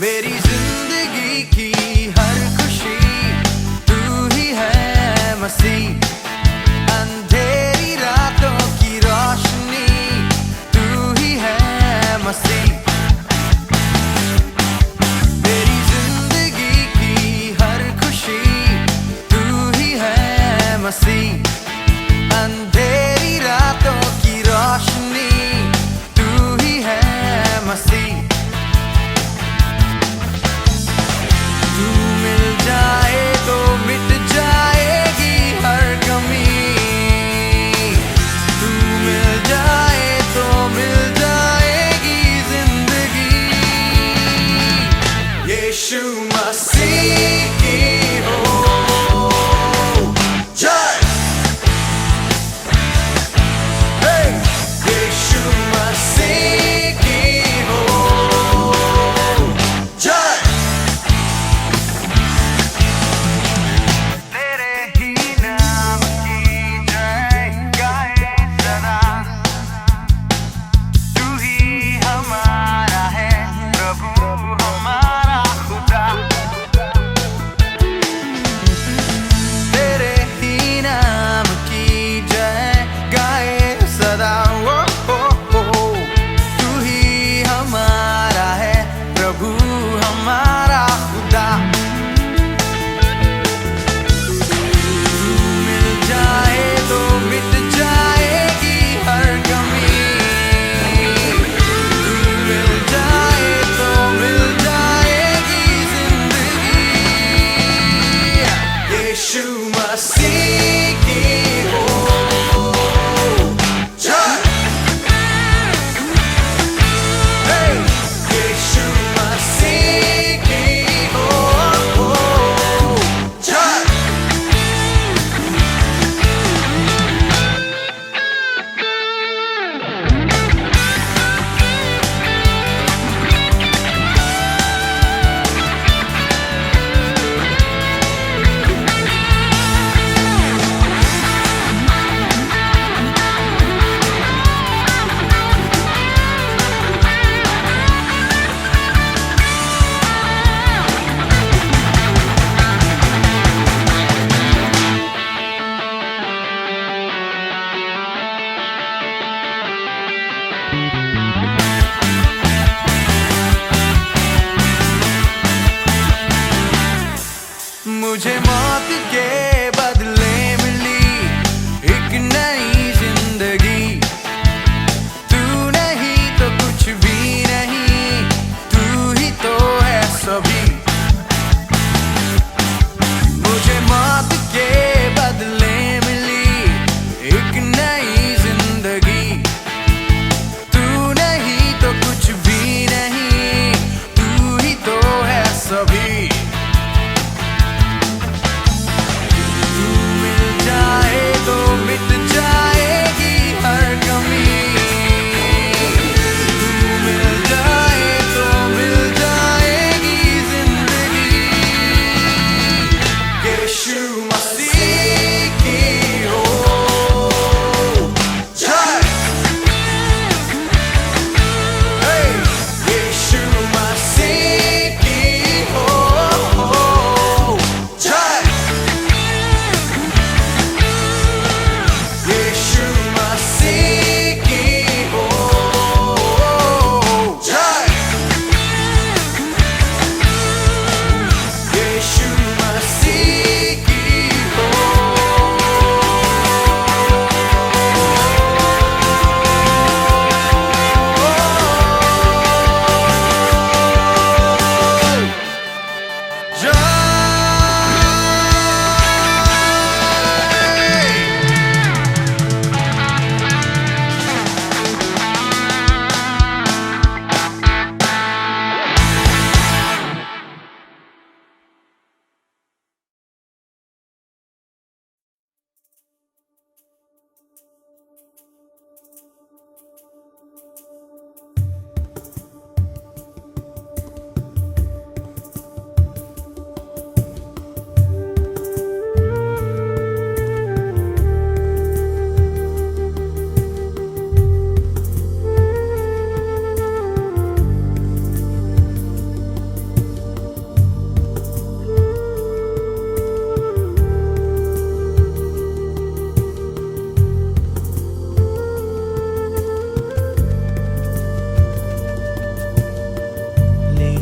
मेरी जिंदगी की हर खुशी तू ही है मसीह, अंधेरी रातों की रोशनी तू ही है मसीह। मेरी जिंदगी की हर खुशी तू ही है मसीह, अंधेरी रातों की रोशनी तू ही है मसीह।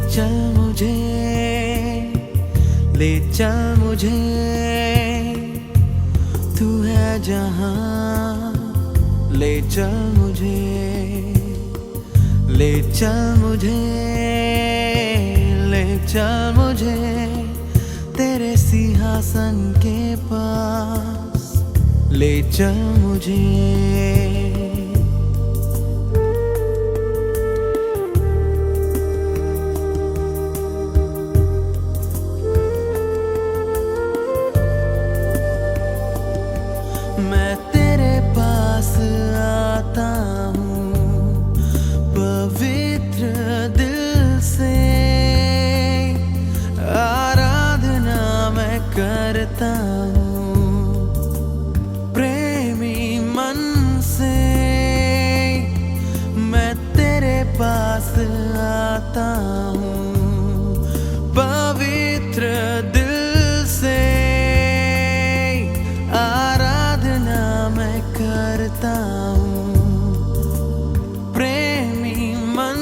चल मुझे, ले चल मुझे, तू है जहां, ले चल मुझे, ले चल मुझे, ले चल मुझे तेरे सिंहासन के पास, ले चल मुझे। मैं तेरे पास आता हूँ पवित्र दिल से, आराधना मैं करता हूँ प्रेमी मन से। मैं तेरे पास आता हूँ पवित्र दिल से, करता हूँ प्रेमी मन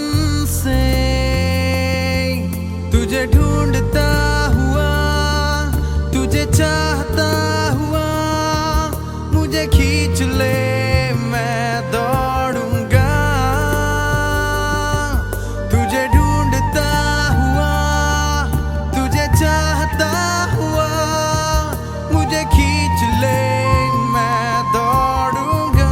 से। तुझे ढूंढता हुआ, तुझे चाहता हुआ, मुझे खींच ले मैं दौड़ूंगा। तुझे ढूंढता हुआ, तुझे चाहता हुआ, मुझे खींच ले मैं दौड़ूंगा।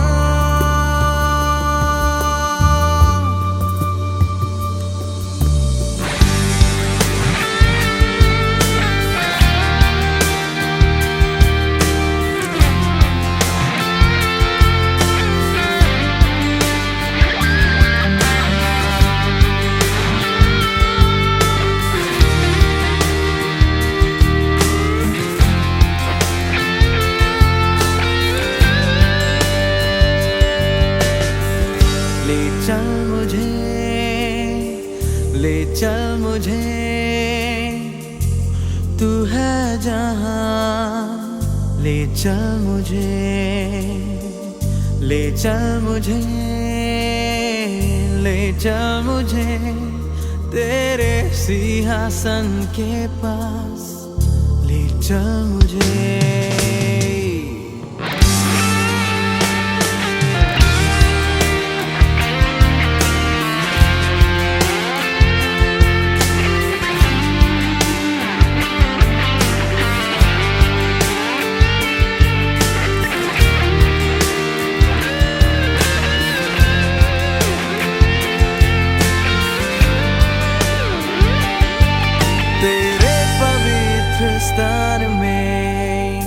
चल मुझे, ले चल मुझे, तू है जहां, ले चल मुझे, ले चल मुझे, ले चल मुझे तेरे सिंहासन के पास, ले चल मुझे। स्थान में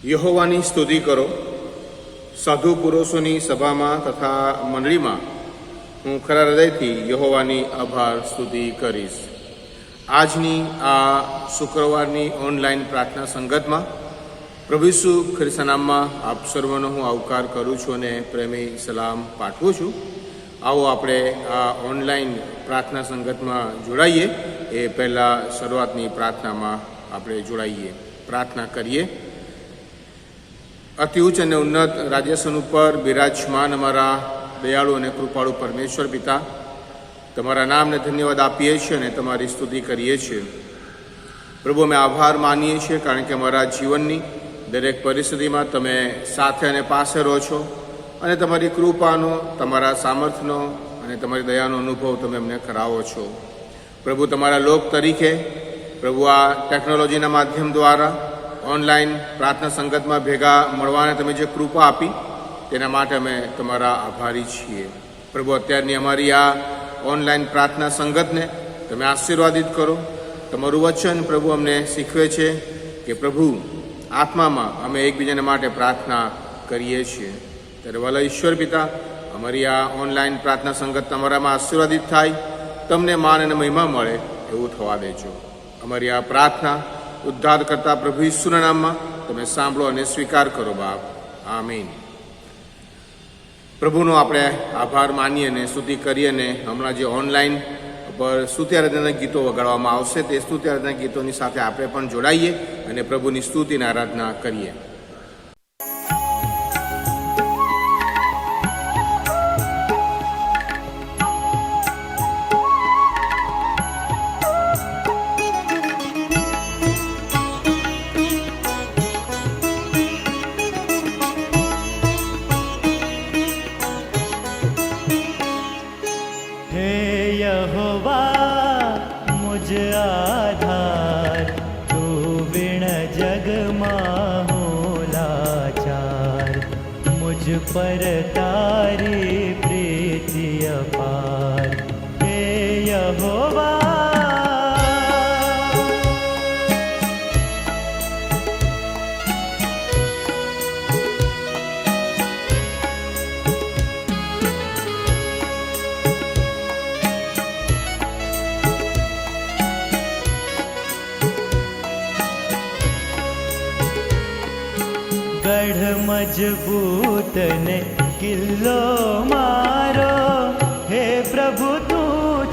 યહોવાની સ્તુતિ કરો. સાધુ પુરુષોની સભામાં તથા મંડળીમાં હું ખરા હૃદયથી યહોવાની આભાર સ્તુતિ કરીશ. આજની આ શુક્રવારની ઓનલાઈન પ્રાર્થના સંગતમાં પ્રભુ ઈસુ ખ્રિસ્તના નામમાં આપ સર્વનો હું આવકાર કરું છું અને પ્રેમી સલામ પાઠવું છું. આવો આપણે આ ઓનલાઈન પ્રાર્થના સંગતમાં જોડાઈએ એ પહેલાં શરૂઆતની પ્રાર્થનામાં આપણે જોડાઈએ, પ્રાર્થના કરીએ. અતિ ઉચ્ચ અને ઉન્નત રાજ્યાસન ઉપર બિરાજમાન અમારા દયાળુ અને કૃપાળુ પરમેશ્વર પિતા, તમારા નામને ધન્યવાદ આપીએ છીએ અને તમારી સ્તુતિ કરીએ છીએ. પ્રભુ, અમે આભાર માનીએ છીએ કારણ કે અમારા જીવનની દરેક પરિસ્થિતિમાં તમે સાથે અને પાસે રહો છો અને તમારી કૃપાનો, તમારા સામર્થ્યનો અને તમારી દયાનો અનુભવ તમે અમને કરાવો છો. પ્રભુ, તમારા લોક તરીકે પ્રભુ આ ટેકનોલોજીના માધ્યમ દ્વારા ઓનલાઈન પ્રાર્થના સંગતમાં ભેગા મળવાને તમે જે કૃપા આપી તેના માટે અમે તમારા આભારી છીએ. પ્રભુ, અત્યારની અમારી આ ઓનલાઈન પ્રાર્થના સંગતને તમે આશીર્વાદિત કરો. તમારું વચન પ્રભુ અમને શીખવે છે કે પ્રભુ આત્મામાં અમે એકબીજાને માટે પ્રાર્થના કરીએ છીએ. ત્યારે વાલા ઈશ્વર પિતા, અમારી આ ઓનલાઈન પ્રાર્થના સંગત તમારામાં આશીર્વાદિત થાય, તમને માન અને મહિમા મળે એવું થવા દેજો. અમારી આ પ્રાર્થના ઉદ્ધાર કરતા પ્રભુ ઈસુના નામમાં તમે સાંભળો અને સ્વીકાર કરો બાપ. આમીન. પ્રભુનો આપણે આભાર માનીએ અને સ્તુતિ કરીએ. અને હમણાં જે ઓનલાઈન પર સ્તુતિ આરાધનાના ગીતો વગાડવામાં આવશે તે સ્તુતિ આરાધના ગીતોની સાથે આપણે પણ જોડાઈએ અને પ્રભુની સ્તુતિની આરાધના કરીએ. पर तारी प्रीति अपार हे यहोवा, गढ़ मजबूत ने किल्लो मारो, हे प्रभु तू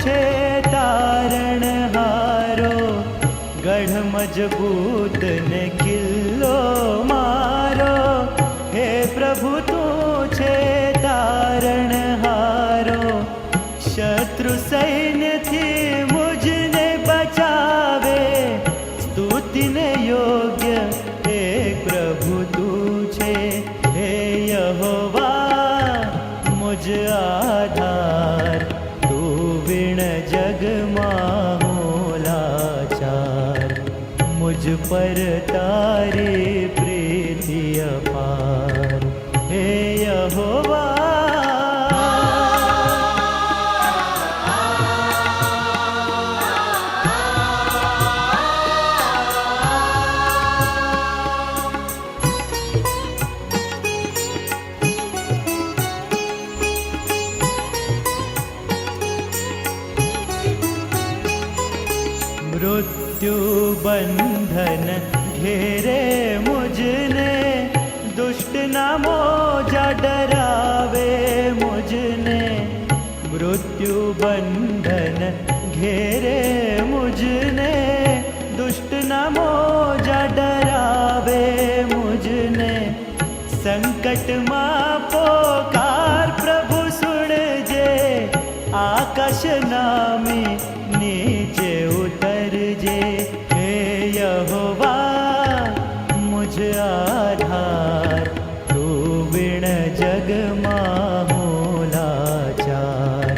छे तारण हारो. गढ़ मजबूत ने किल्लो मारो, हे प्रभु तू छे तारण हारो. शत्रु सैन्य थी मुझने बचावे, स्तुति ने योग्य एक प्रभु तू छे. हे यहोवा मुझ आधार, तू विण जगમાં હું લાચાર. मुझ पर तारी प्रीति अपार हे यहोवा. मृत्यु बंधन घेरे मुझने, दुष्ट ना मोजा डरावे मुझने. मृत्यु बंधन घेरे मुझने, दुष्ट ना मोजा डरावे मुझने. संकट मां पोकार प्रभु सुनजे, आकाश नामी नीचे उतरजे. हे यहोवा मुझ आधार, तू बिन जगમાં હું લાચાર.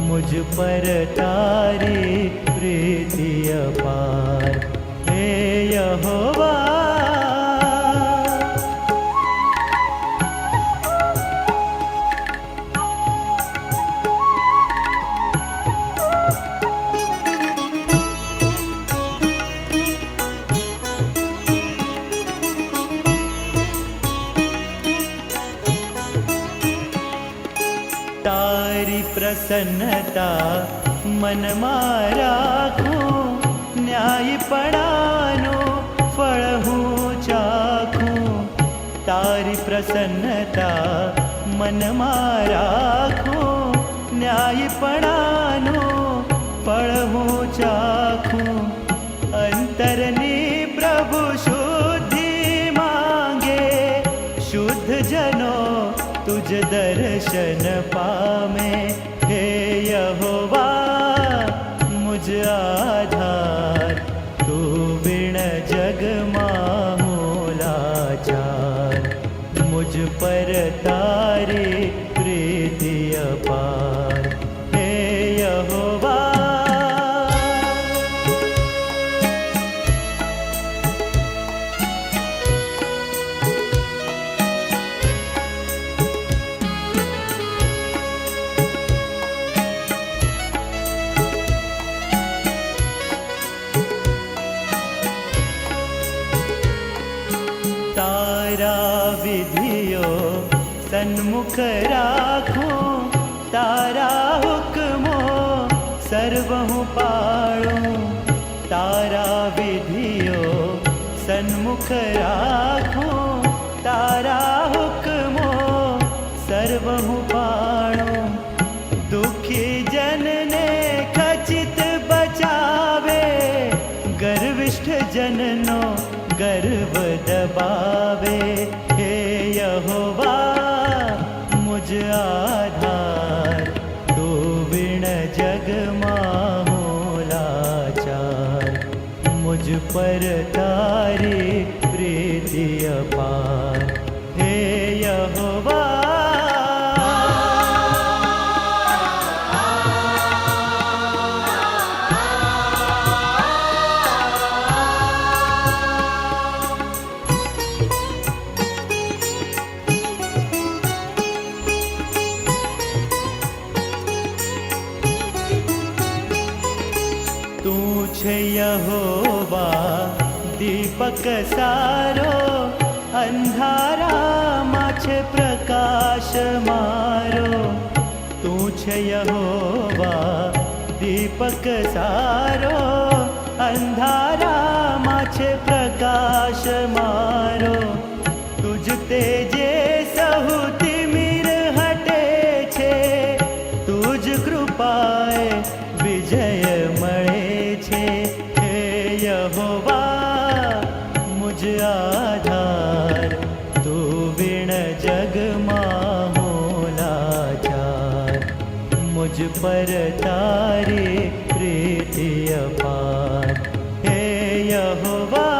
मुझ पर तारी प्रीति अपार हे यहोवा. प्रसन्नता मनमा રાખું, ન્યાયપણાનું ફળ હું ચાખું. તારી પ્રસન્નતા મનમાં રાખું, ન્યાયપણાનું ફળ હું ચાખું. અંતરની પ્રભુ શુદ્ધિ માંગે, શુદ્ધ જનો તુજ દર્શન પામે. હે યહોવા મુझ આધાર, તું बिन જગમાં હું લાચાર. मुझ पर તારી પ્રીતિ અપાર. હે યહોવા સન્મુખ રાખું, તારા હુકમો સર્વ હું પાળું. તારા વિધિઓ સન્મુખ રાખું, તારા હુકમો સર્વ હું પાળું. દુઃખી જનને ખચિત બચાવે, ગર્વિષ્ઠ જનનો ગર્વ દબાવે. હે યહોવા મુझ આધાર, તું बिन જગમાં હું લાચાર. મુझ પર તારી પ્રીતિ અપાર. હે યહોવા યહોવા દીપક સારો, અંધારામાં છે પ્રકાશ મારો. તું છે યહોવા દીપક સારો, અંધારામાં છે પ્રકાશ મારો. તુજ તેજે સહુ તિમિર હટે છે, તુજ કૃપાએ વિજય મળે છે. યહોવા મુझ આધાર, તું बिन જગમાં હું લાચાર. મુझ પર તારી પ્રીતિ અપાર. હે યહોવા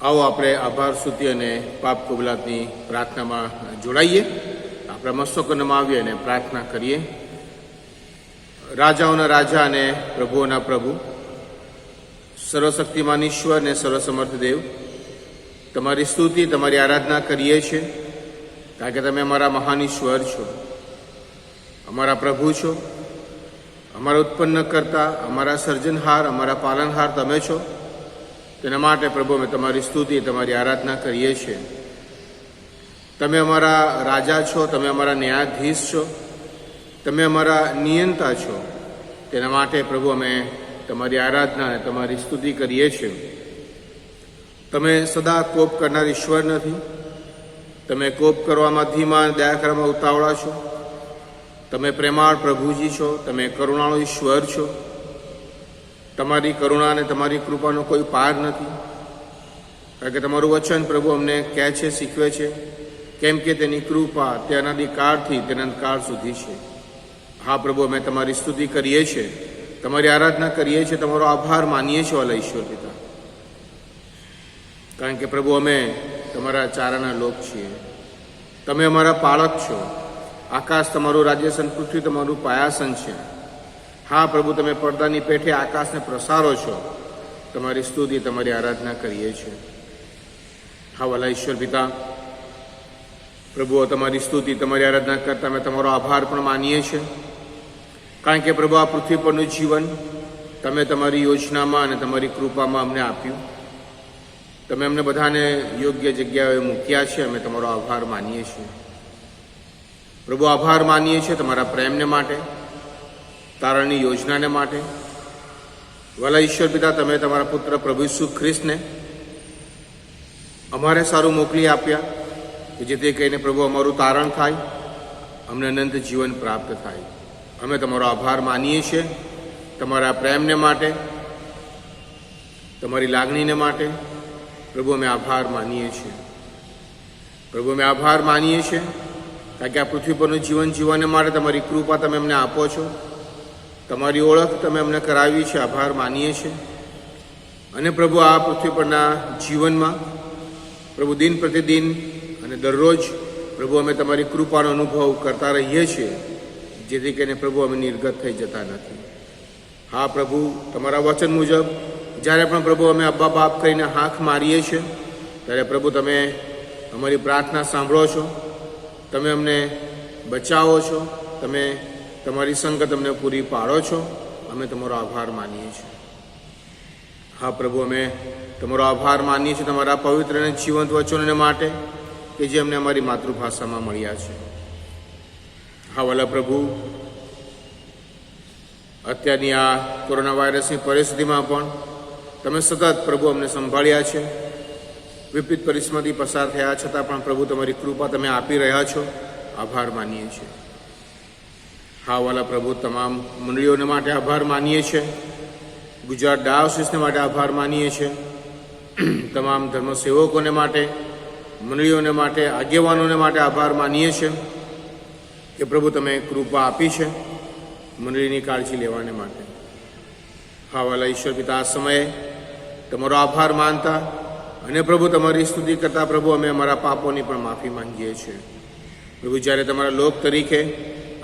આવો આપણે આભાર સ્તુતિ અને પાપ કબૂલાતની પ્રાર્થનામાં જોડાઈએ. આપણા મસ્તકો નમાવીએ અને પ્રાર્થના કરીએ. રાજાઓના રાજા અને પ્રભુઓના પ્રભુ, સર્વશક્તિમાન ઈશ્વર અને સર્વસમર્થ દેવ, તમારી સ્તુતિ, તમારી આરાધના કરીએ છીએ, કારણ કે તમે અમારા મહાન ઈશ્વર છો, અમારા પ્રભુ છો, અમારા ઉત્પન્ન કરતા, અમારા સર્જનહાર, અમારા પાલનહાર તમે છો. તેના માટે પ્રભુ અમે તમારી સ્તુતિ, તમારી આરાધના કરીએ છીએ. તમે અમારા રાજા છો, તમે અમારા ન્યાયાધીશ છો, તમે અમારા નિયંતા છો. તેના માટે પ્રભુ અમે તમારી આરાધના અને તમારી સ્તુતિ કરીએ છીએ. તમે સદા કોપ કરનાર ઈશ્વર નથી. તમે કોપ કરવામાં ધીમા, દયા કરવામાં ઉતાવળા છો. તમે પ્રેમાળ પ્રભુજી છો, તમે કરુણાળુ ઈશ્વર છો. તમારી કરુણા અને તમારી કૃપાનો કોઈ પાર નથી, કારણ કે તમારું વચન પ્રભુ અમને કહે છે, શીખવે છે, કેમ કે તેની કૃપા તે અનાદિકાળથી તે અનંતકાળ સુધી છે. હા પ્રભુ, અમે તમારી સ્તુતિ કરીએ છીએ, તમારી આરાધના કરીએ છીએ, તમારો આભાર માનીએ છીએ વાલા ઈશ્વર પિતા, કારણ કે પ્રભુ અમે તમારા ચારાના લોક છીએ. તમે અમારા પાળક છો. આકાશ તમારું રાજ્યસન, પૃથ્વી તમારું પાયાસન છે. હા પ્રભુ, તમે પડદાની પેઠે આકાશને પ્રસારો છો. તમારી સ્તુતિ, તમારી આરાધના કરીએ છીએ. હા વાલા ઈશ્વર પિતા, પ્રભુ તમારી સ્તુતિ, તમારી આરાધના કરતા અમે તમારો આભાર પણ માનીએ છીએ, કારણ કે પ્રભુ આ પૃથ્વી પરનું જીવન તમે તમારી યોજનામાં અને તમારી કૃપામાં અમને આપ્યું. તમે અમને બધાને યોગ્ય જગ્યાએ મૂક્યા છે. અમે તમારો આભાર માનીએ છીએ. પ્રભુ આભાર માનીએ છીએ તમારા પ્રેમને માટે, તારણની યોજનાને માટે. વાલા ઈશ્વર પિતા, તમે તમારા પુત્ર પ્રભુ ઈસુ ખ્રિસ્તને અમારે સારું મોકલી આપ્યા, કે જેથી કહીને પ્રભુ અમારું તારણ થાય, અમને અનંત જીવન પ્રાપ્ત થાય. અમે તમારો આભાર માનીએ છીએ તમારા પ્રેમને માટે, તમારી લાગણીને માટે. પ્રભુ અમે આભાર માનીએ છીએ. પ્રભુ અમે આભાર માનીએ છીએ, કારણ કે આ પૃથ્વી પરનું જીવન જીવવાને માટે તમારી કૃપા તમે અમને આપો છો. તમારી ઓળખ તમે અમને કરાવી છે. આભાર માનીએ છીએ. અને પ્રભુ આ પૃથ્વી પરના જીવનમાં પ્રભુ દિન પ્રતિદિન અને દરરોજ પ્રભુ અમે તમારી કૃપાનો અનુભવ કરતા રહીએ છીએ, જેથી કરીને પ્રભુ અમે નિર્ગત થઈ જતા નથી. હા પ્રભુ, તમારા વચન મુજબ જ્યારે પણ પ્રભુ અમે અબ્બા બાપ કહીને હાંક મારીએ છીએ, ત્યારે પ્રભુ તમે અમારી પ્રાર્થના સાંભળો છો, તમે અમને બચાવો છો, તમે તમારી સંગત અમને પૂરી પાડો છો. અમે તમારો આભાર માનીએ છીએ. હા પ્રભુ, અમે તમારો આભાર માનીએ છીએ તમારા પવિત્ર અને જીવંત વચનોને માટે, કે જે અમને અમારી માતૃભાષામાં મળ્યા છે. હા વાલા પ્રભુ, અત્યારની આ કોરોના વાયરસની પરિસ્થિતિમાં પણ તમે સતત પ્રભુ અમને સંભાળ્યા છે. વિપરીત પરિસ્થિતિમાંથી પસાર થયા છતાં પણ પ્રભુ તમારી કૃપા તમે આપી રહ્યા છો. આભાર માનીએ છીએ. હા વાલા પ્રભુ, તમામ મંડળીઓને માટે આભાર માનીએ છીએ. ગુજરાત ડાયોસિસને માટે આભાર માનીએ છીએ. તમામ ધર્મસેવકોને માટે, મંડળીઓને માટે, આગેવાનોને માટે આભાર માનીએ છીએ, કે પ્રભુ તમે કૃપા આપી છે મંડળીની કાળજી લેવાને માટે. હા વાલા ઈશ્વર પિતા, આ સમયે તમારો આભાર માનતા અને પ્રભુ તમારી સ્તુતિ કરતા પ્રભુ અમે અમારા પાપોની પણ માફી માંગીએ છીએ. પ્રભુ, જ્યારે તમારા લોક તરીકે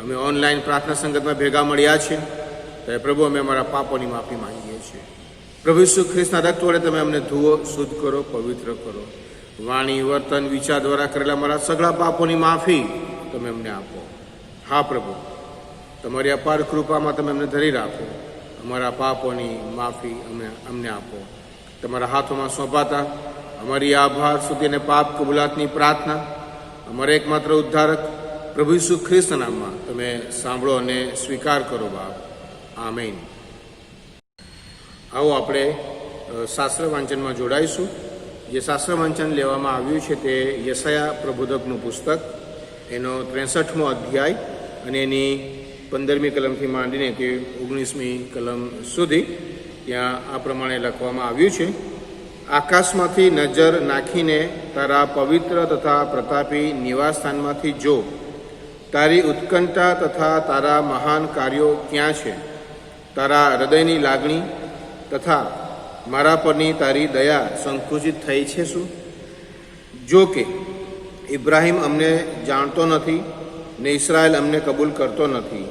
અમે ઓનલાઈન પ્રાર્થના સંગતમાં ભેગા મળ્યા છીએ, ત્યારે પ્રભુ અમે અમારા પાપોની માફી માંગીએ છીએ. પ્રભુ ઈસુ ખ્રિસ્તના રક્ત વડે તમે અમને ધુઓ, શુદ્ધ કરો, પવિત્ર કરો. વાણી, વર્તન, વિચાર દ્વારા કરેલા અમારા સગળા પાપોની માફી તમે અમને આપો. હા પ્રભુ, તમારી અપાર કૃપામાં તમે અમને ધરી રાખો. અમારા પાપોની માફી અમને આપો. તમારા હાથોમાં સોંપાતા અમારી આભાર સ્તુતિ અને પાપ કબૂલાતની પ્રાર્થના અમારા એકમાત્ર ઉદ્ધારક પ્રભુ ઈસુ ખ્રિસ્તના નામમાં તમે સાંભળો અને સ્વીકાર કરો બાપ. આમેન. આવો આપણે શાસ્ત્ર વાંચનમાં જોડાઈશું. જે શાસ્ત્ર વાંચન લેવામાં આવ્યું છે તે યશાયા પ્રબોધકનું પુસ્તક, એનો 63મો અધ્યાય અને એની 15મી કલમથી માંડીને તે 19મી કલમ સુધી ત્યાં આ પ્રમાણે લખવામાં આવ્યું છે. આકાશમાંથી નજર નાખીને તારા પવિત્ર તથા પ્રતાપી નિવાસસ્થાનમાંથી જો, તારી ઉત્કંઠા તથા તારા મહાન કાર્યો ક્યાં છે? તારા હૃદયની લાગણી તથા મારા પરની તારી દયા સંકુચિત થઈ છે શું? જો કે ઇબ્રાહિમ અમને જાણતો નથી ને ઇસરાયેલ અમને કબૂલ કરતો નથી,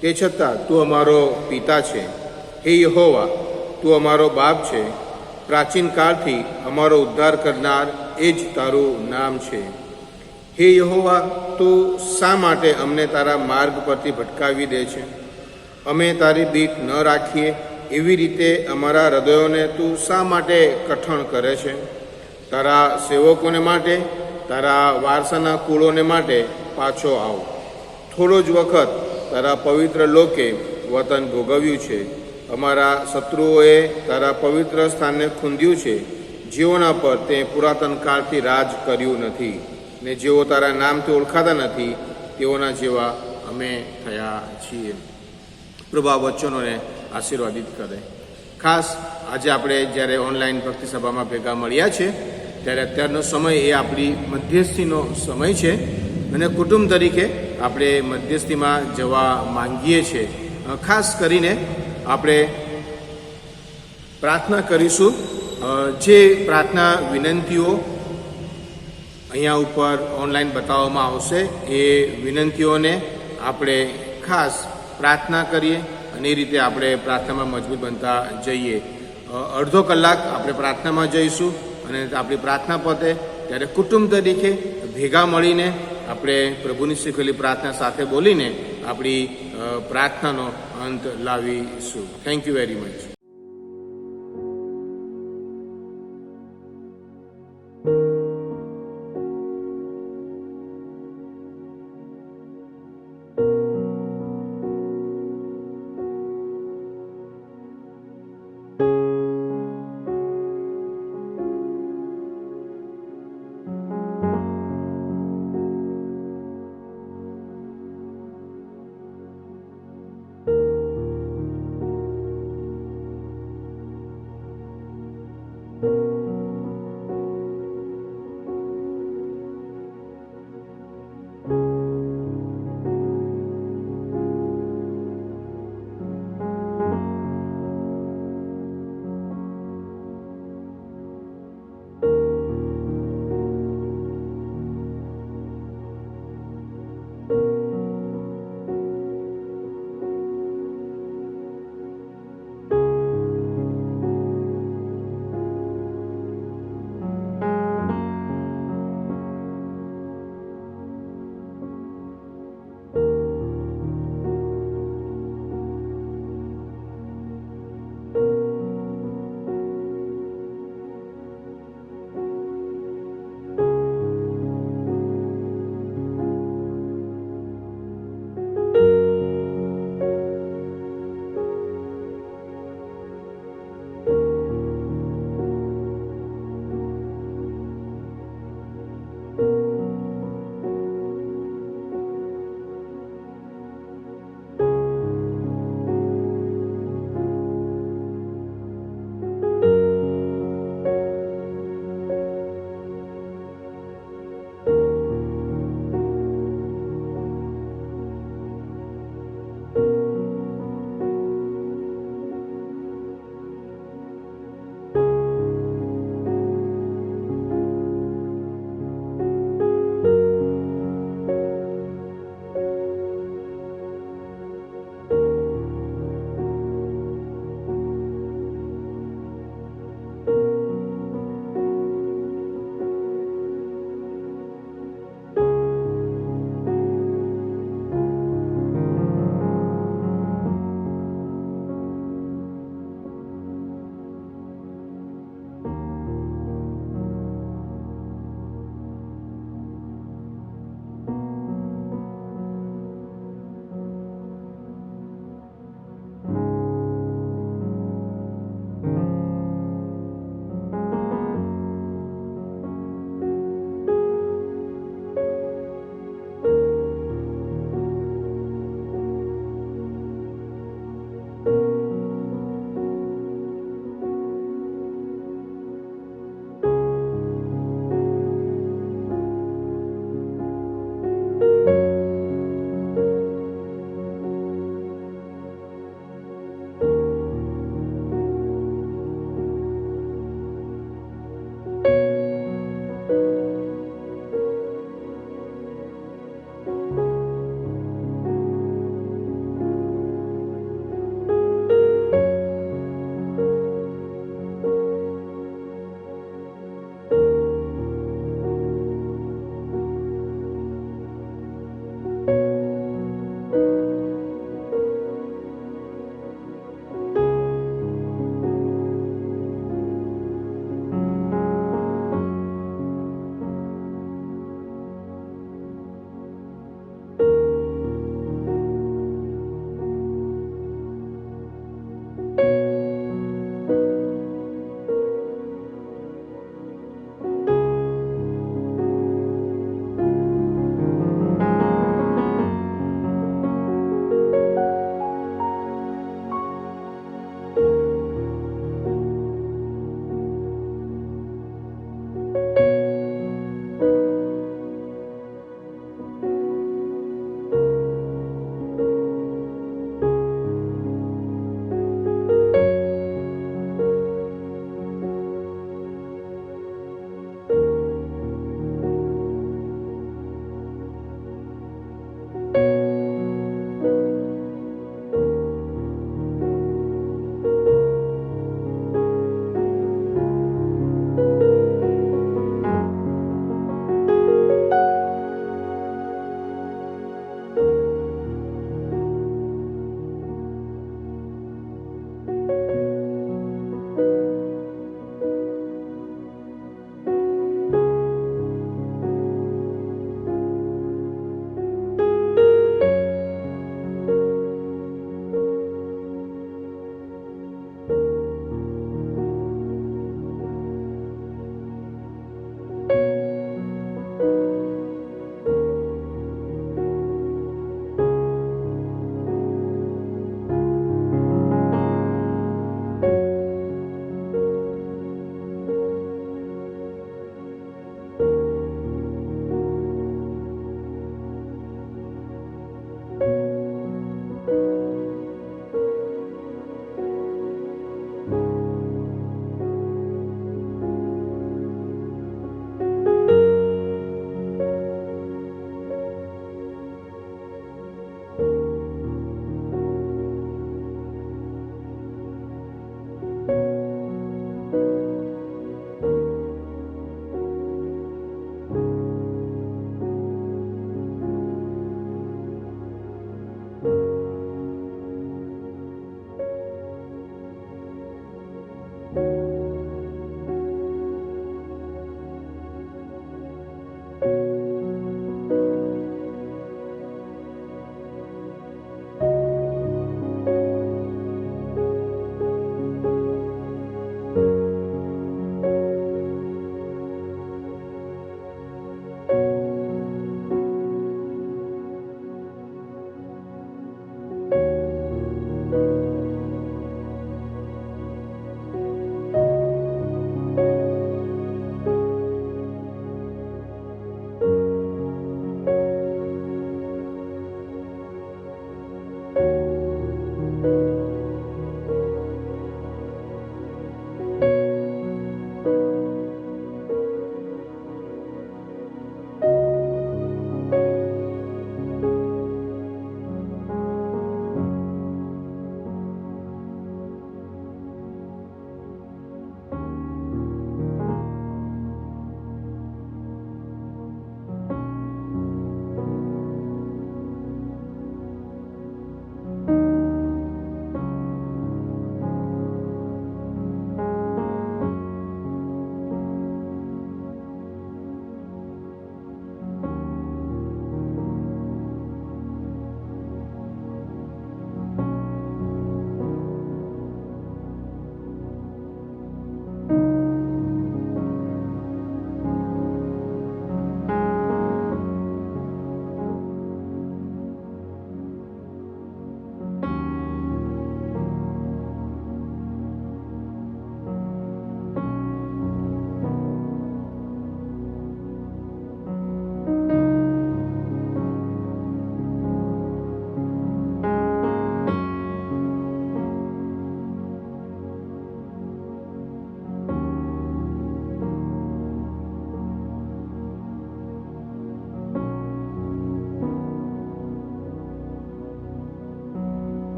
તે છતાં તું અમારો પિતા છે. હે યહોવા, તું અમારો બાપ છે. પ્રાચીન કાળથી અમારો ઉદ્ધાર કરનાર એ જ તારું નામ છે. હે યહોવા, તું શા માટે અમને તારા માર્ગ પરથી ભટકાવી દે છે? અમે તારી બીક ન રાખીએ એવી રીતે અમારા હૃદયોને તું શા માટે કઠણ કરે છે? તારા સેવકોને માટે, તારા વારસાના કુળોને માટે પાછો આવ. થોડો જ વખત તારા પવિત્ર લોકે વતન ભોગવ્યું છે. અમારા શત્રુઓએ તારા પવિત્ર સ્થાનને ખૂંદ્યું છે, જેઓના પર તે પુરાતન કાળથી રાજ કર્યું નથી, ને જેઓ તારા નામથી ઓળખાતા નથી તેઓના જેવા અમે થયા છીએ. પ્રભુ આ વચનોને આશીર્વાદિત કરે. ખાસ આજે આપણે જ્યારે ઓનલાઈન ભક્તિ સભામાં ભેગા મળ્યા છે ત્યારે અત્યારનો સમય એ આપણી મધ્યસ્થીનો સમય છે અને કુટુંબ તરીકે આપણે મધ્યસ્થીમાં જવા માંગીએ છીએ. ખાસ કરીને આપણે પ્રાર્થના કરીશું. જે પ્રાર્થના વિનંતીઓ અહીંયા ઉપર ઓનલાઈન બતાવવામાં આવશે એ વિનંતીઓને આપણે ખાસ પ્રાર્થના કરીએ અને એ રીતે આપણે પ્રાર્થનામાં મજબૂત બનતા જઈએ. અડધો કલાક આપણે પ્રાર્થનામાં જઈશું અને આપણી પ્રાર્થના પતે ત્યારે કુટુંબ તરીકે ભેગા મળીને આપણે પ્રભુની શીખેલી પ્રાર્થના સાથે બોલીને આપણી પ્રાર્થનાનો અંત લાવીશું. Thank you very much.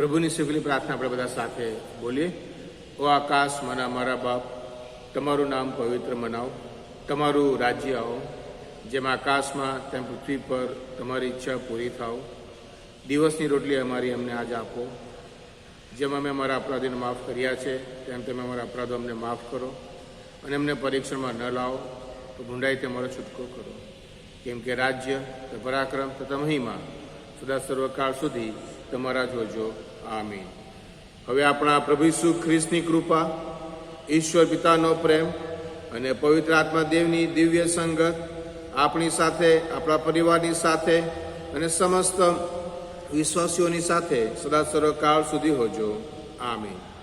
પ્રભુની શીખેલી પ્રાર્થના આપણે બધા સાથે બોલીએ. ઓ આકાશમાંના મારા બાપ, તમારું નામ પવિત્ર મનાવો, તમારું રાજ્ય આવો, જેમ આકાશમાં તેમ પૃથ્વી પર તમારી ઈચ્છા પૂરી થાવ. દિવસની રોટલી અમારી અમને આજ આપો. જેમ અમે અમારા અપરાધીને માફ કર્યા છે તેમ તમે અમારા અપરાધો અમને માફ કરો, અને અમને પરીક્ષણમાં ન લાવો તો ભૂંડાઈ તે અમારો છૂટકો કરો. કેમ કે રાજ્ય, પરાક્રમ તથા મહિમા સદા સર્વકાળ સુધી તમારા જોજો. આમીન. હવે આપણા પ્રભુ ઈસુ ખ્રિસ્તની કૃપા, ઈશ્વર પિતાનો પ્રેમ અને પવિત્ર આત્મા દેવની દિવ્ય સંગત આપણી સાથે, આપણા પરિવારની સાથે અને સમસ્ત વિશ્વાસીઓની સાથે સદા સર્વકાળ સુધી હોજો. આમીન.